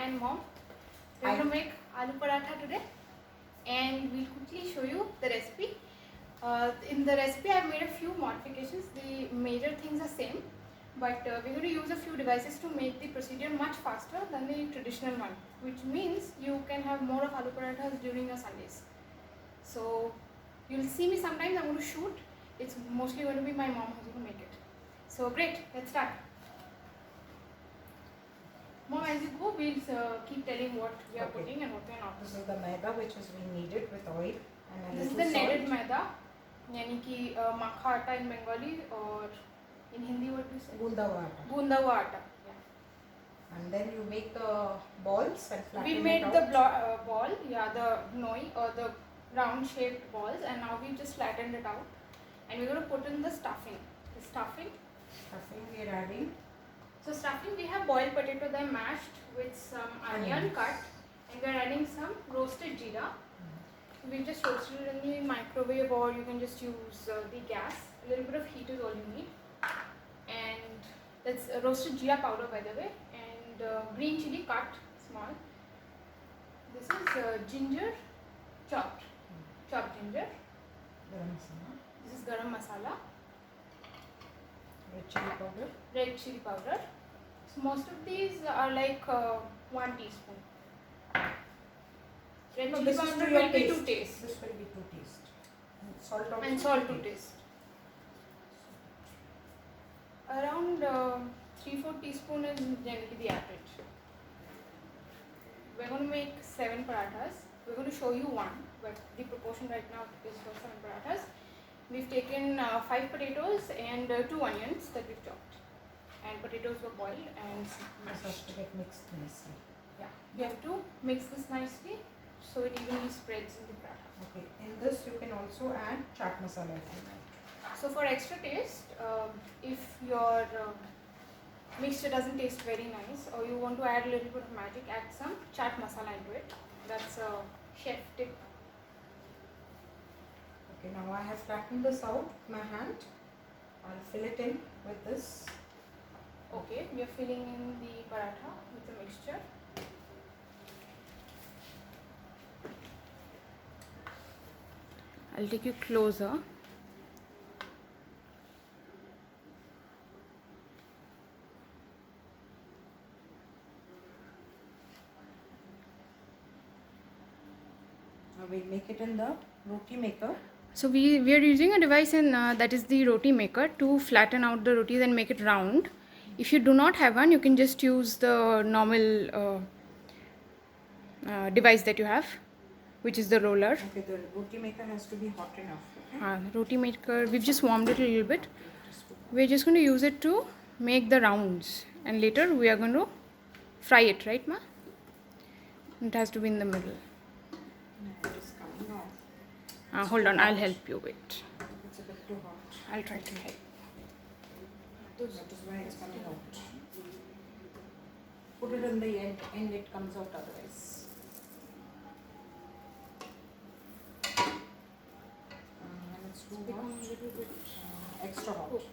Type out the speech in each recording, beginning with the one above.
and mom. We're going to make aloo paratha today, and we'll quickly show you the recipe. In the recipe I've made a few modifications. The major things are same, but we're going to use a few devices to make the procedure much faster than the traditional one, which means you can have more of aloo parathas during your Sundays. So you'll see me sometimes. I'm going to shoot. It's mostly going to be my mom who's going to make it. So great, let's start. Mom, as you go, we'll keep telling what we are putting and what we are not. This is the maida which is being kneaded with oil and This is the kneaded maida, यानी कि makha atta in Bengali, or in Hindi what do you say? Gundawa atta. Gundawa atta. Yeah. And then you make the balls and flatten We it made out. the ball, yeah, the noi or the round shaped balls, and now we just flattened it out, and we're going to put in the stuffing. The stuffing We are adding. So stuffing, we have boiled potato then mashed with some onion cut, and we are adding some roasted jeera. We've just roasted it in the microwave, or you can just use the gas. A little bit of heat is all you need. And that's roasted jeera powder, by the way, and green chili cut small. This is ginger chopped ginger. Garam masala. This is garam masala. Red chili powder. Red chili powder. So most of these are like 1 teaspoon. Red chili powder will be to taste. This will be to taste. And salt also. And salt to taste. Around 3-4 teaspoon is generally the average. We're going to make 7 parathas. We're going to show you one, but the proportion right now is for 7 parathas. We've taken 5 potatoes and 2 onions that we've chopped. And potatoes were boiled and This has to get mixed nicely. yeah, you have to mix this nicely so it evenly spreads in the paratha. Okay, in this you can also add chaat masala if you like. So for extra taste, if your mixture doesn't taste very nice, or you want to add a little bit of magic, add some chaat masala into it. That's a chef tip. Okay, now I have flattened this out with my hand. I'll fill it in with this. Okay, we are filling in the paratha with the mixture. I'll take you closer. Now we'll make it in the roti maker. So we are using a device in that is the roti maker to flatten out the rotis and make it round. If you do not have one, you can just use the normal device that you have, which is the roller. Okay, the roti maker has to be hot enough. The roti maker, we've just warmed it a little bit. We're just going to use it to make the rounds, and later we are going to fry it, right, ma? It has to be in the middle. It is coming out. Hold on, I'll help you. Wait, It's a bit too hot. I'll try to help. That is why it's coming out. Put it in the end it comes out otherwise. And it's too hot. A little bit Extra hot. cooked.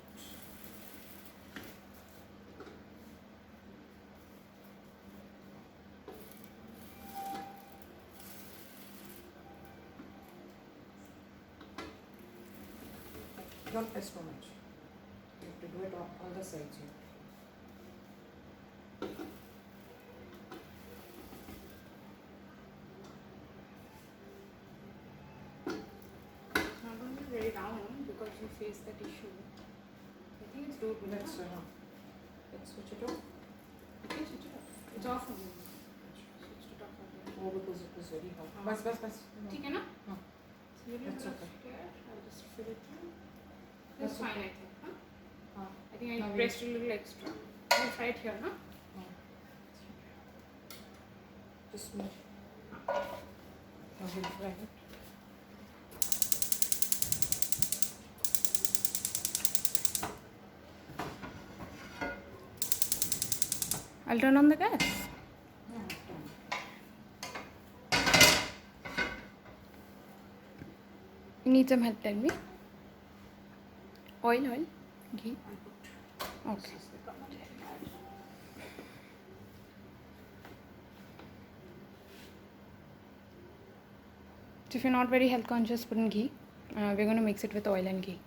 Don't press too much. You have to do it on all the sides here. It's not going to be very round because you face that issue. I think it's doable. Let's switch it off. You can switch it off. It's off only. Switch it off again. Oh, because it was very hot. Bas. ठीक है ना? हाँ. So you That's just okay. here. I'll just fill it in. That's That's fine, okay. I think. Huh? हाँ. I think I Now pressed a little extra. I'll try it here, no? हाँ. Just move. Now we'll fry it. I'll turn on the gas. Yeah, done. You need some help, tell me. Oil, ghee. I put Okay. this is the common. So if you're not very health conscious, put in ghee. We're going to mix it with oil and ghee.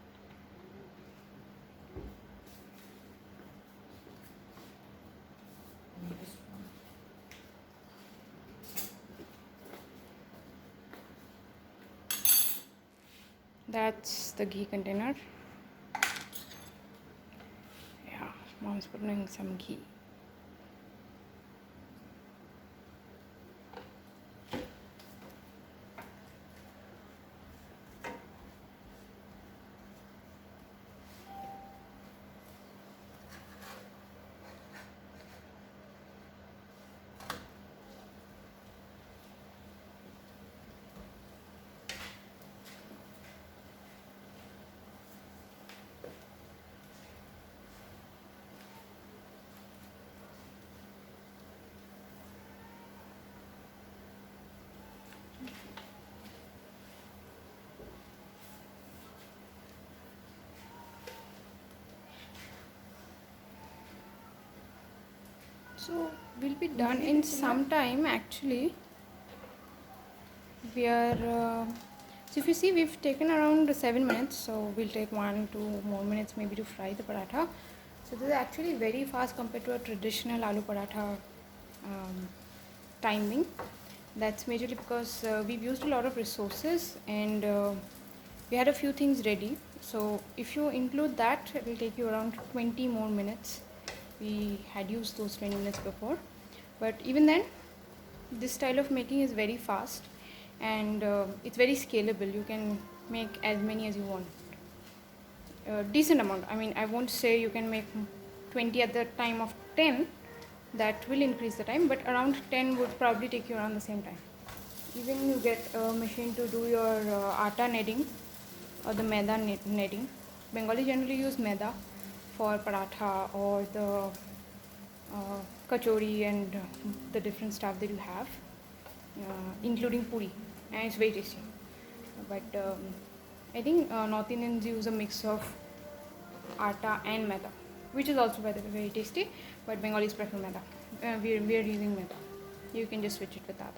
That's the ghee container. Yeah, mom's putting in some ghee. So we'll be done in some time actually. We are so if you see, we've taken around 7 minutes, so we'll take 1-2 more minutes maybe to fry the paratha. So this is actually very fast compared to a traditional aloo paratha timing. That's majorly because we've used a lot of resources and we had a few things ready. So if you include that, it will take you around 20 more minutes. We had used those 20 minutes before, but even then this style of making is very fast and it's very scalable. You can make as many as you want, decent amount. I mean, I won't say you can make 20 at the time of 10, that will increase the time, but around 10 would probably take you around the same time. Even you get a machine to do your atta kneading or the maida kneading. Bengali generally use maida for paratha or the kachori and the different stuff they will have, including puri, and it's very tasty. But I think North Indians use a mix of atta and maida, which is also by the way very tasty, but Bengalis prefer maida. We are using maida. You can just switch it with that.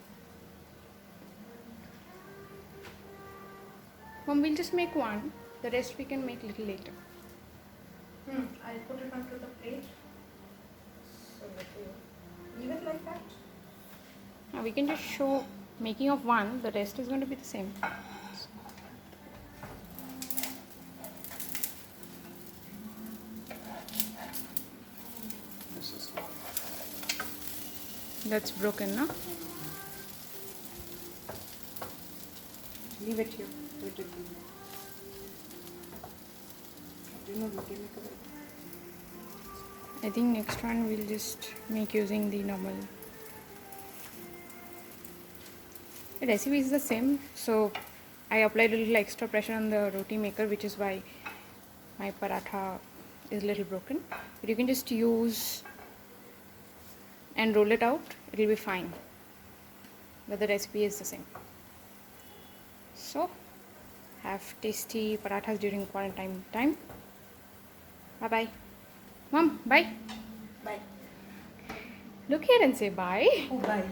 Mom, we'll just make one. The rest we can make little later. I'll put it onto the plate. So that you leave it like that. Now we can just show making of one. The rest is going to be the same. This is one. That's broken, no? Leave it here. Let it be. Do you know what you make of it? I think next one we'll just make using the normal. The recipe is the same, so I applied a little extra pressure on the roti maker, which is why my paratha is a little broken. But you can just use and roll it out, it will be fine. But the recipe is the same. So have tasty parathas during quarantine time. Bye bye. Mom, bye. Bye. Look here and say bye. Oh, bye.